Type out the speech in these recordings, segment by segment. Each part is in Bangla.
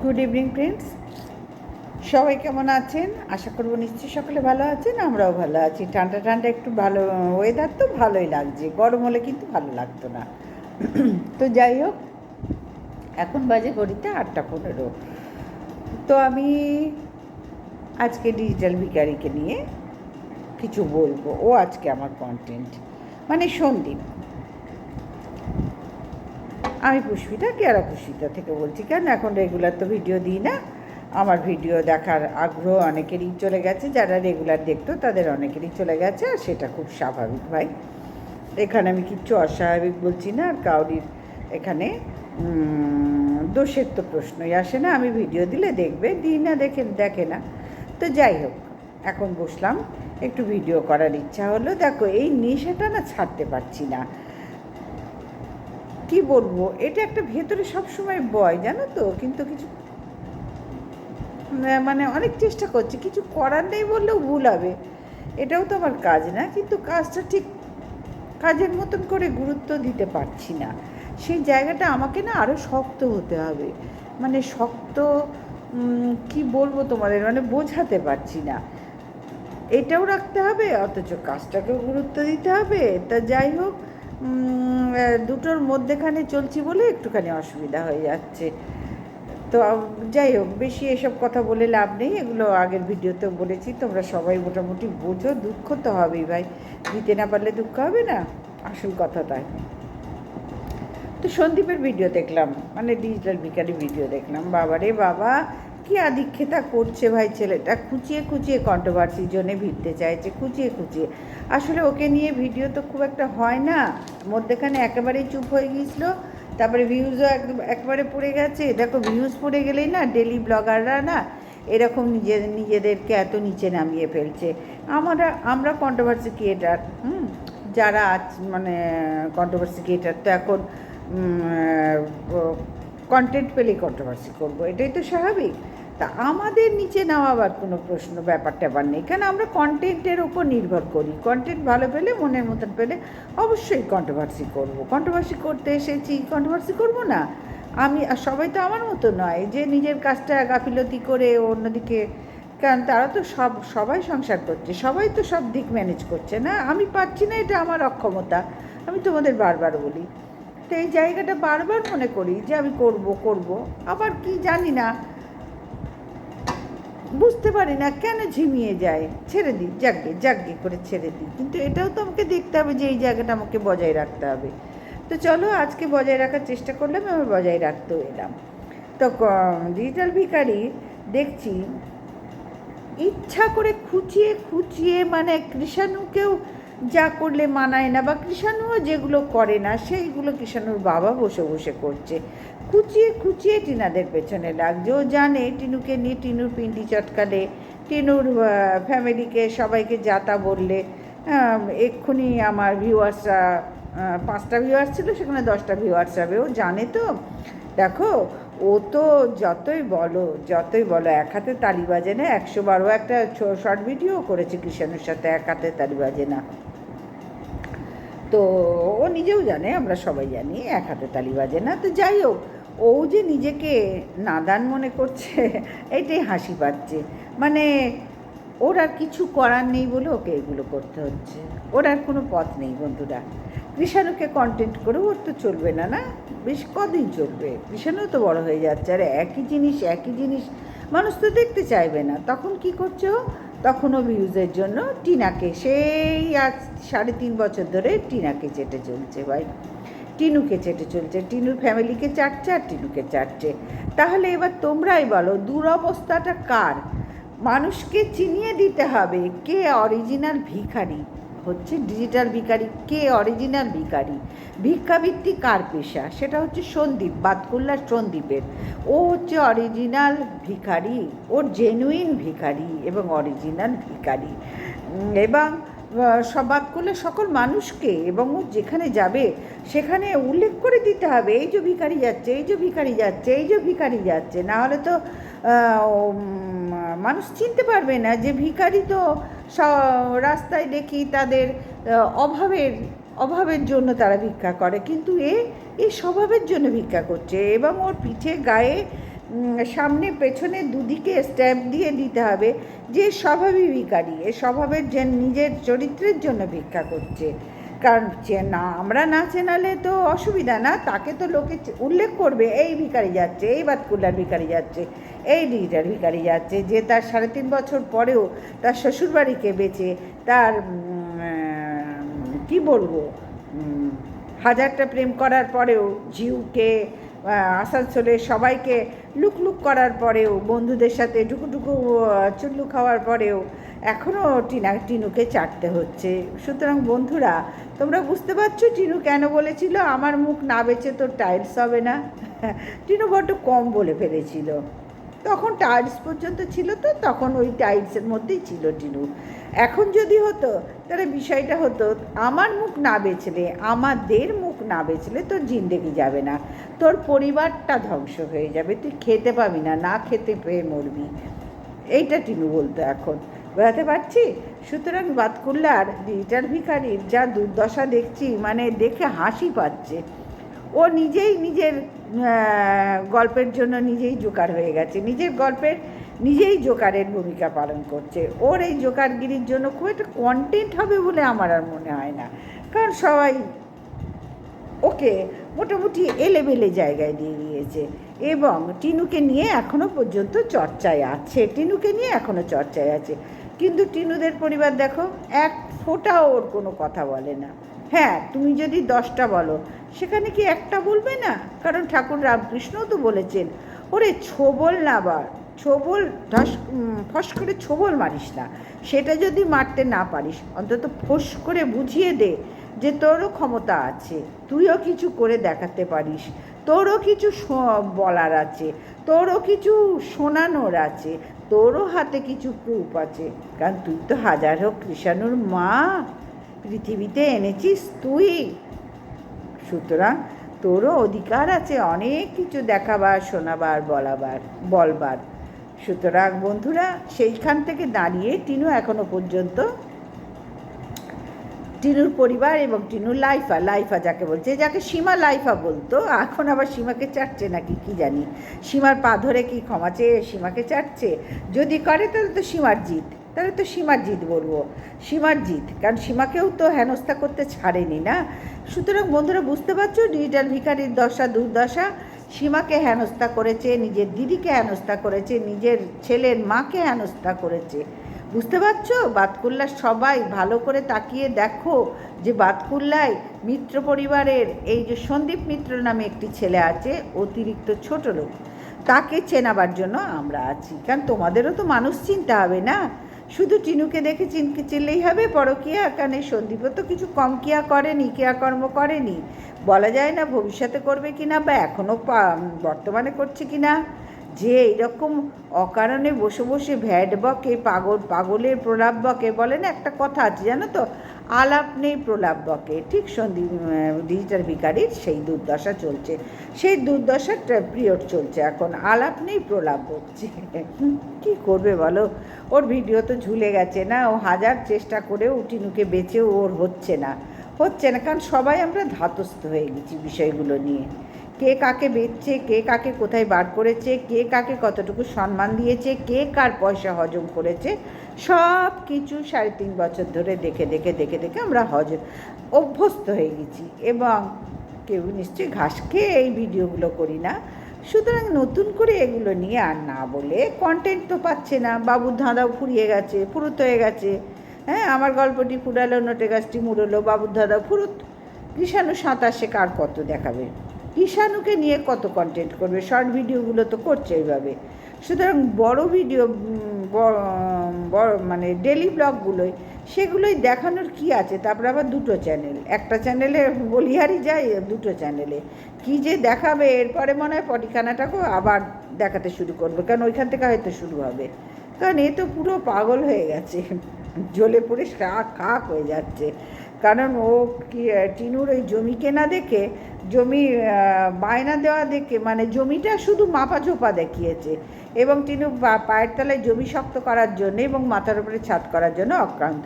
গুড ইভিনিং ফ্রেন্ডস, সবাই কেমন আছেন? আশা করবো নিশ্চয়ই সকলে ভালো আছেন। আমরাও ভালো আছি। ঠান্ডা ঠান্ডা একটু ভালো ওয়েদার, তো ভালোই লাগছে। গরম হলে কিন্তু ভালো লাগতো না। তো যাই হোক, এখন বাজে ঘড়িতে 8:15। তো আমি আজকে ডিজিটাল ভিখারিকে নিয়ে কিছু বলবো। ও আজকে আমার কন্টেন্ট, মানে সন্দীপ। আমি পুষ্পিতা, কেয়ারা পুষ্পিতা থেকে বলছি। কেন এখন রেগুলার তো ভিডিও দিই না। আমার ভিডিও দেখার আগ্রহ অনেকেরই চলে গেছে, যারা রেগুলার দেখতো তাদের অনেকেরই চলে গেছে, আর সেটা খুব স্বাভাবিক ভাই। এখানে আমি কিচ্ছু অস্বাভাবিক বলছি না, আর কাউরির এখানে দোষের তো প্রশ্নই আসে না। আমি ভিডিও দিলে দেখবে, দিই না দেখে না। তো যাই হোক, এখন বসলাম, একটু ভিডিও করার ইচ্ছা হলো। দেখো, এই নেশাটা না ছাড়তে পারছি না। কি বলবো, এটা একটা ভেতরে সবসময় বয়, জানো তো, কিন্তু কিছু মানে অনেক চেষ্টা করছি, কিছু করার নেই বললেও ভুল হবে। এটাও তো আমার কাজ না, কিন্তু কাজটা ঠিক কাজের মতন করে গুরুত্ব দিতে পারছি না। সেই জায়গাটা আমাকে না আরও শক্ত হতে হবে, মানে শক্ত, কি বলবো তোমাদের, মানে বোঝাতে পারছি না। এটাও রাখতে হবে, অথচ কাজটাকেও গুরুত্ব দিতে হবে। তা যাই হোক, দুটোর মধ্যেখানে চলছি বলে একটুখানি অসুবিধা হয়ে যাচ্ছে। তো যাই হোক, বেশি এসব কথা বলে লাভ নেই। এগুলো আগের ভিডিওতেও বলেছি, তোমরা সবাই মোটামুটি বোঝো। দুঃখ তো হবেই ভাই, দিতে না পারলে দুঃখ হবে না, আসল কথা তাই। তো সন্দীপের ভিডিও দেখলাম, মানে ডিজিটাল ভিখারি ভিডিও দেখলাম। বাবা রে বাবা, কি আদিক্ষেতা করছে ভাই ছেলেটা। খুঁচিয়ে খুঁচিয়ে কন্ট্রোভার্সির জন্যে ভিড়তে চাইছে, খুঁচিয়ে খুঁচিয়ে। আসলে ওকে নিয়ে ভিডিও তো খুব একটা হয় না, মধ্যেখানে একেবারেই চুপ হয়ে গিয়েছিলো। তারপরে ভিউজও একবারে পড়ে গেছে। দেখো, ভিউজ পড়ে গেলেই না ডেলি ব্লগাররা না এরকম নিজেদেরকে এত নিচে নামিয়ে ফেলছে। আমরা কন্ট্রোভার্সি ক্রিয়েটার, যারা মানে কন্ট্রোভার্সি ক্রিয়েটার, তো এখন কন্টেন্ট পেলেই কন্ট্রোভার্সি করবো, এটাই তো স্বাভাবিক। তা আমাদের নিচে নামাবার কোনো প্রশ্ন ব্যাপার নেই, কেন আমরা কন্টেন্টের ওপর নির্ভর করি। কন্টেন্ট ভালো পেলে, মনের মতন পেলে অবশ্যই কন্ট্রোভার্সি করব। কন্ট্রোভার্সি করতে এসেছি, কন্ট্রোভার্সি করব না? আমি সবাই তো আমার মতো নয় যে নিজের কাজটা গাফিলতি করে অন্যদিকে, কারণ তারা তো সবাই সংসার করছে, সবাই তো সব দিক ম্যানেজ করছে না। আমি পারছি না, এটা আমার অক্ষমতা। আমি তোমাদের বারবার বলি। তো এই জায়গাটা বারবার মনে করি যে আমি করব, আবার কি জানি না, বুঝতে পারি না কেন ঝিমিয়ে যায়। ছেড়ে দিই, জাগে করে ছেড়ে দিই। কিন্তু এটাও তো আমাকে দেখতে হবে যে এই জায়গাটা আমাকে বজায় রাখতে হবে। তো চলো, আজকে বজায় রাখার চেষ্টা করলাম, আমি বজায় রাখতেও এলাম। তো ডিজিটাল ভিখারি দেখছি ইচ্ছা করে খুঁচিয়ে খুঁচিয়ে, মানে কৃষাণুকেও যা করলে মানায় না, বা কৃষাণুও যেগুলো করে না সেইগুলো কৃষাণুর বাবা বসে বসে করছে। খুঁচিয়ে খুঁচিয়ে টিনাদের পেছনে লাগছে। ও জানে টিনুকে নিয়ে টিনুর পিন্ডি চটকালে, টিনুর ফ্যামিলিকে সবাইকে যাতা বললে এক্ষুনি আমার ভিউয়ার্সরা, 5টা ভিউয়ার্স ছিল, সেখানে 10টা ভিউয়ার্স হবে। ও জানে তো। দেখো, ও তো যতই বলো এক হাতে তালি বাজে না। 112 একটা শর্ট ভিডিও করেছে কৃষাণুর সাথে, এক হাতে তালি বাজে না। তো ও নিজেও জানে, আমরা সবাই জানি এক হাতে তালি বাজে না। তো যাই হোক, ও যে নিজেকে নাদান মনে করছে, এটাই হাসি পাচ্ছে। মানে ওর আর কিছু করার নেই বলে ওকে এগুলো করতে হচ্ছে। ওর আর কোনো পথ নেই বন্ধুরা। কৃষাণুকে কন্টেন্ট করে ওর তো চলবে না, না বেশ কদিন চলবে। কৃষাণু তো বড় হয়ে যাচ্ছে, আর একই জিনিস মানুষ তো দেখতে চাইবে না। তখন কি করছে ও? তখনও ভিউজের জন্য টিনাকে, সেই আজ 3.5 বছর ধরে টিনাকে চেটে চলছে ভাই, টিনুকে চেটে চলছে। টিনুর ফ্যামিলিকে চাটছে আর টিনুকে চাটছে। তাহলে এবার তোমরাই বলো, দুরবস্থাটা কার? মানুষকে চিনিয়ে দিতে হবে কে অরিজিনাল ভিখারি হচ্ছে ডিজিটাল ভিখারি, কে অরিজিনাল ভিখারি। ভিক্ষাবৃত্তি কার পেশা? সেটা হচ্ছে সন্দীপ, বাতকুল্লার সন্দীপের। ও হচ্ছে অরিজিনাল ভিখারি, ওর জেনুইন ভিখারি এবং অরিজিনাল ভিখারি। এবং সব বাতকুল্লার সকল মানুষকে, এবং ও যেখানে যাবে সেখানে উল্লেখ করে দিতে হবে, এই যে ভিখারি যাচ্ছে, এই যে ভিখারি যাচ্ছে, এই যে ভিখারি যাচ্ছে। না হলে তো মানুষ চিনতে পারবে না যে ভিখারি তো রাস্তায় দেখি তাদের অভাবের জন্য তারা ভিক্ষা করে, কিন্তু এ স্বভাবের জন্য ভিক্ষা করছে। এবং ওর পিঠে গায়ে সামনে পেছনে দুদিকে স্ট্যাম্প দিয়ে দিতে হবে যে স্বভাবই ভিখারি, এ স্বভাবের যে নিজের চরিত্রের জন্য ভিক্ষা করছে। কারণ না আমরা না চেনালে তো অসুবিধা না, তাকে তো লোকে উল্লেখ করবে, এই ভিখারি যাচ্ছে, এই বাতকুল্লার ভিখারি যাচ্ছে, এই ডিজিটাল ভিখারি যাচ্ছে, যে তার 3.5 বছর পরেও তার শ্বশুরবাড়িকে বেচে, তার কি বলবো, হাজারটা প্রেম করার পরেও, ঝিউকে আসানসোলে সবাইকে লুক করার পরেও, বন্ধুদের সাথে টুকু চুল্লু খাওয়ার পরেও এখনও টিনুকে চাটতে হচ্ছে। সুতরাং বন্ধুরা, তোমরা বুঝতে পারছো টিনু কেন বলেছিল আমার মুখ না বেচে তোর টাইলস হবে না। টিনু বড্ড কম বলে ফেলেছিল, তখন টাইলস পর্যন্ত ছিল, তো তখন ওই টাইলসের মধ্যেই ছিল টিনু। এখন যদি হতো তাহলে বিষয়টা হতো আমার মুখ না বেচলে, আমাদের মুখ না বেচলে তোর জিন্দেগি যাবে না, তোর পরিবারটা ধ্বংস হয়ে যাবে, তুই খেতে পাবি না, না খেতে পেয়ে মরবি, এইটা টিনু বলতো। এখন বোঝাতে পারছি? সুতরাং বাতকুল্লার ডিজিটাল ভিখারির যা দুর্দশা দেখছি, মানে দেখে হাসি পাচ্ছে। ও নিজেই নিজের গল্পের জন্য নিজেই জোকার হয়ে গেছে, নিজের গল্পের নিজেই জোকারের ভূমিকা পালন করছে। ওর এই জোকারগিরির জন্য খুব একটা কন্টেন্ট হবে বলে আমার আর মনে হয় না, কারণ সবাই ওকে মোটামুটি এলেবেলে জায়গায় দিয়ে দিয়েছে। এবং টিনুকে নিয়ে এখনও পর্যন্ত চর্চায় আছে, টিনুকে নিয়ে এখনও চর্চায় আছে। কিন্তু টিনুদের পরিবার দেখো, এক ফোঁটাও ওর কোনো কথা বলে না। হ্যাঁ, তুমি যদি 10টা বলো, সেখানে কি একটা বলবে না? কারণ ঠাকুর রামকৃষ্ণও তো বলেছেন, ওরে ছোবল না বার, ছোবল ফস করে ছোবল মারিস না, সেটা যদি মারতে না পারিস অন্তত ফোঁস করে বুঝিয়ে দে যে তোরও ক্ষমতা আছে, তুইও কিছু করে দেখাতে পারিস, তোরও কিছু বলার আছে, তোরও কিছু শোনানোর আছে, তোরও হাতে কিছু প্রুফ আছে। কারণ তুই তো হাজার হোক কৃষাণুর মা, পৃথিবীতে এনেছিস তুই, সুতরাং তোরও অধিকার আছে অনেক কিছু দেখাবার, শোনাবার, বলবার। সুতরাং বন্ধুরা, সেইখান থেকে দাঁড়িয়ে টিনু এখনো পর্যন্ত, টিনুর পরিবার এবং টিনুর লাইফা যাকে বলছে, যাকে সীমা লাইফা বলতো, এখন আবার সীমাকে চাটছে নাকি কি জানি, সীমার পা ধরে কি ক্ষমা চেয়ে সীমাকে চাটছে। যদি করে তাহলে তো সীমার জিত বলবো, সীমার জিত, কারণ সীমাকেও তো হেনস্থা করতে ছাড়েনি না। সুতরাং বন্ধুরা, বুঝতে পারছো ডিজিটাল ভিখারির দুর্দশা। সীমাকে হেনস্থা করেছে, নিজের দিদিকে হেনস্থা করেছে, নিজের ছেলের মাকে হেনস্থা করেছে। বুঝতে পারছো? বাতকুল্লার সবাই ভালো করে তাকিয়ে দেখো যে বাতকুল্লায় মিত্র পরিবারের এই যে সন্দীপ মিত্র নামে একটি ছেলে আছে, অতিরিক্ত ছোট লোক, তাকে চেনাবার জন্য আমরা আছি। কারণ তোমাদেরও তো মানুষ চিনতে হবে না, শুধু টিনুকে দেখে চিনলেই হবে পরকিয়া? কারণ এই সন্দীপও তো কিছু কম করেনি, ক্রিয়াকর্ম করেনি, বলা যায় না ভবিষ্যতে করবে কিনা, বা এখনও বর্তমানে করছে কিনা। যে এইরকম অকারণে বসে বসে ভ্যাট বকে, পাগলের প্রলাপ বকে, বলে না একটা কথা আছে জানো তো, আলাপ নেই প্রলাপ বকে, ঠিক সন্দীপ ডিজিটাল ভিখারির সেই দুর্দশা চলছে, সেই দুর্দশার পিরিয়ড চলছে এখন, আলাপ নেই প্রলাপ বকছে। কী করবে বলো, ওর ভিডিও তো ঝুলে গেছে না, ও হাজার চেষ্টা করেও টিনুকে বেঁচেও ওর হচ্ছে না, কারণ সবাই আমরা ধাতস্থ হয়ে গেছি বিষয়গুলো নিয়ে। কে কাকে বেচছে, কে কাকে কোথায় বার করেছে, কে কাকে কতটুকু সম্মান দিয়েছে, কে কার পয়সা হজম করেছে, সব কিছু 3.5 বছর ধরে দেখে আমরা অভ্যস্ত হয়ে গেছি। এবং কেউ নিশ্চয়ই ঘাস খেয়ে এই ভিডিওগুলো করি না। সুতরাং নতুন করে এগুলো নিয়ে আর না বলে, কন্টেন্ট তো পাচ্ছে না, বাবুর ধাঁধাও ফুরুত হয়ে গেছে। হ্যাঁ, আমার গল্পটি ফুরালো, নোটে গাছটি মুড়লো, বাবুর ধাঁধাও ফুরুত। কৃষাণু সাঁতার কার কত দেখাবে, কৃষাণুকে নিয়ে কত কন্টেন্ট করবে, শর্ট ভিডিওগুলো তো করছে এইভাবে। সুতরাং বড় ভিডিও, মানে ডেলি ব্লগগুলোই, সেগুলোই দেখানোর কি আছে? তারপরে আবার 2টো চ্যানেল, একটা চ্যানেলে বলিহারি যায়, 2টো চ্যানেলে কী যে দেখাবে। এরপরে মনে হয় পটিখানাটাকেও আবার দেখাতে শুরু করবে, কারণ ওইখান থেকে হয়তো শুরু হবে। কারণ এ তো পুরো পাগল হয়ে গেছে, জ্বলে পুড়ে কাক হয়ে যাচ্ছে। কারণ ও টিনুর ওই জমি কেনা দেখে, জমি বায়না দেওয়া দেখে, মানে জমিটা শুধু মাপাঝোপা দেখিয়েছে, এবং টিনু পায়ের তলায় জমি শক্ত করার জন্য এবং মাথার উপরে ছাদ করার জন্য অক্লান্ত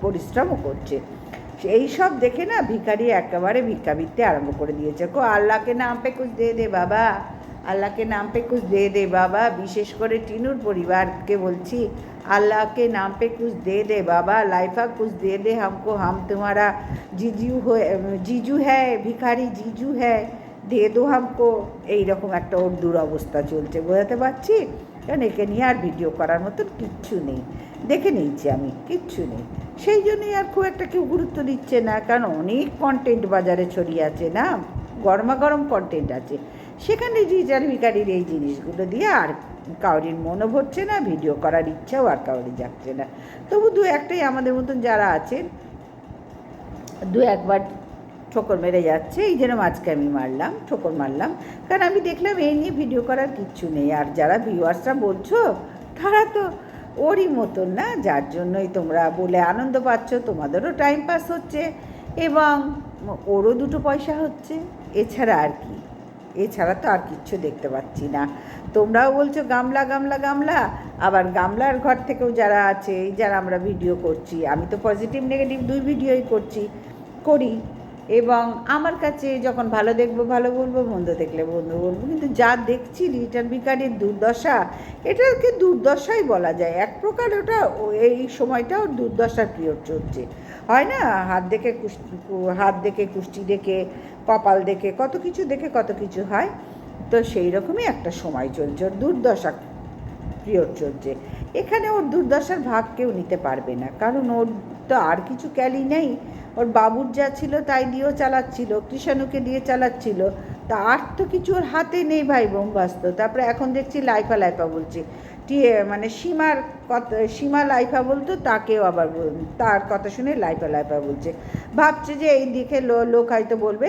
পরিশ্রমও করছে। এই সব দেখে না ভিখারি একেবারে ভিক্ষাবৃত্তি আরম্ভ করে দিয়েছে। আল্লাহকে নাম পে কুছ দে দে বাবা, अल्लाह के नाम पे कुछ दे दे बाबा, विशेष করে টিনুর পরিবারকে বলছি, अल्लाह के नाम पे कुछ दे दे बाबा, लाइफा कुछ दे दे हमको, हम तुम्हारा जीजू है, भिखारी जीजू है, दे दो हमको। এইরকম একটা ওর দুরবস্থা চলছে, বোঝাতে পারছি? কারণ একে নিয়ে আর ভিডিও করার মতন কিচ্ছু নেই, দেখে নিয়েছি আমি, কিচ্ছু নেই। সেই জন্যই আর খুব একটা কেউ গুরুত্ব দিচ্ছে না, কারণ অনেক কন্টেন্ট বাজারে ছড়িয়ে আছে না, গরমাগরম কন্টেন্ট আছে, সেখানে রিজার ভিকারির এই জিনিসগুলো দিয়ে আর কাউরির মনও ভরছে না, ভিডিও করার ইচ্ছাও আর কাউরি যাচ্ছে না। তবু দু একটাই আমাদের মতন যারা আছেন দু একবার ঠোকর মেরে যাচ্ছে, এই জন্য আজকে আমি ঠোকর মারলাম, কারণ আমি দেখলাম এই নিয়ে ভিডিও করার কিচ্ছু নেই। আর যারা ভিউয়ার্সরা বলছো তারা তো ওরই মতন না, যার জন্যই তোমরা বলে আনন্দ পাচ্ছ, তোমাদেরও টাইম পাস হচ্ছে এবং ওরও দুটো পয়সা হচ্ছে, এছাড়া আর কি, এছাড়া তো আর কিচ্ছু দেখতে পাচ্ছি না। তোমরাও বলছো গামলা গামলা গামলা, আবার গামলার ঘর থেকেও যারা আছে, এই যারা আমরা ভিডিও করছি, আমি তো পজিটিভ নেগেটিভ দুই ভিডিওই করি, এবং আমার কাছে যখন ভালো দেখবো ভালো বলবো, মন্দ দেখলে মন্দ বলবো, কিন্তু যা দেখছি রিটার্ন ভিকারির দুর্দশা, এটাকে দুর্দশাই বলা যায় এক প্রকার। ওটা এই সময়টা ওর দুর্দশার পিরিয়ড চলছে, হয় না, হাত দেখে কুষ্টি দেখে কপাল দেখে কত কিছু হয়, তো সেই রকমই একটা সময় চলছে, ওর দুর্দশা পিরিয়ড চলছে। এখানে ওর দুর্দশার ভাগ কেউ নিতে পারবে না, কারণ ওর তো আর কিছু ক্যালি নেই, ওর বাবুর যা ছিল তাই দিয়েও চালাচ্ছিল, কৃষাণুকে দিয়ে চালাচ্ছিল, তা আর তো কিছু ওর হাতে নেই ভাই বোমবাস্ত। তারপরে এখন দেখছি লাইফা বলছে, মানে সীমা লাইফা বলতো, তাকেও আবার তার কথা শুনে লাইফা বলছে, ভাবছে যে এই দিকে লোক হয়তো বলবে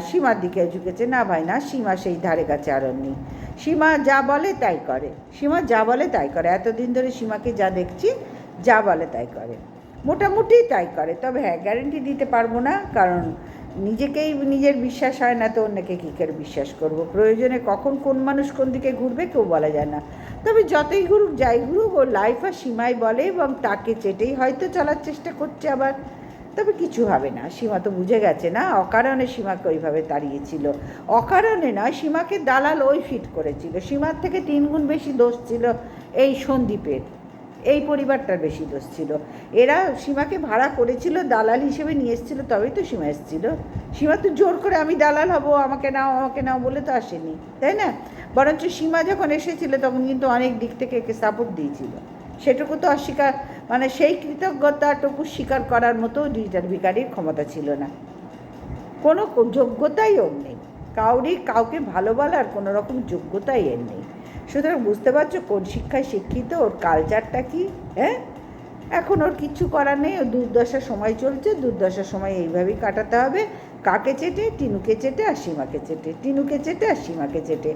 সীমার দিকে ঝুঁকেছে। না ভাই না, সীমা সেই ধারে কাছে আর নেই, সীমা যা বলে তাই করে, এতদিন ধরে সীমাকে যা দেখছি যা বলে তাই করে, মোটামুটি তাই করে। তবে হ্যাঁ, গ্যারেন্টি দিতে পারবো না, কারণ নিজের বিশ্বাস হয় না তো অন্যকে কী করে বিশ্বাস করব। প্রয়োজনে কখন কোন মানুষ কোন দিকে ঘুরবে কেউ বলা যায় না। তবে যতই ঘুরুক যাই ঘুরুক, ওর লাইফ আর সীমাই বলে, এবং তাকে চেটেই হয়তো চলার চেষ্টা করছে আবার। তবে কিছু হবে না, সীমা তো বুঝে গেছে না, অকারণে সীমাকে ওইভাবে তাড়িয়েছিল, অকারণে নয়, সীমাকে দালাল ওই ফিট করেছিল। সীমার থেকে 3 গুণ বেশি দোষ ছিল এই সন্দীপের, এই পরিবারটার বেশি দোষ ছিল। এরা সীমাকে ভাড়া করেছিল, দালাল হিসেবে নিয়ে এসেছিল, তবেই তো সীমা এসেছিল। সীমা তো জোর করে আমি দালাল হব, আমাকে নাও বলে তো আসেনি, তাই না? বরঞ্চ সীমা যখন এসেছিল তখন কিন্তু অনেক দিক থেকে একে সাপোর্ট দিয়েছিল, সেটুকু তো অস্বীকার, মানে সেই কৃতজ্ঞতাটুকু স্বীকার করার মতো রিটার্ন ভিকারির ক্ষমতা ছিল না, কোনো যোগ্যতাই ওর নেই, কাউকে ভালো বলার কোনো রকম যোগ্যতাই এর নেই। সুতরাং বুঝতে পারছো কোন শিক্ষায় শিক্ষিত, ওর কালচারটা কি। হ্যাঁ, এখন ওর কিচ্ছু করার নেই, ওর দুর্দশার সময় চলছে, দুর্দশার সময় এইভাবেই কাটাতে হবে। কাকে চেটে? টিনুকে চেটে আর সীমাকে চেটে,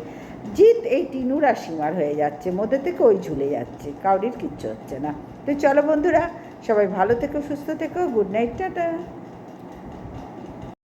জিত এই টিনুর আর সীমার হয়ে যাচ্ছে, মধ্যে থেকে ওই ঝুলে যাচ্ছে, কাউরির কিচ্ছু হচ্ছে না। তো চলো বন্ধুরা, সবাই ভালো থেকো, সুস্থ থেকো, গুড নাইট, টাটা।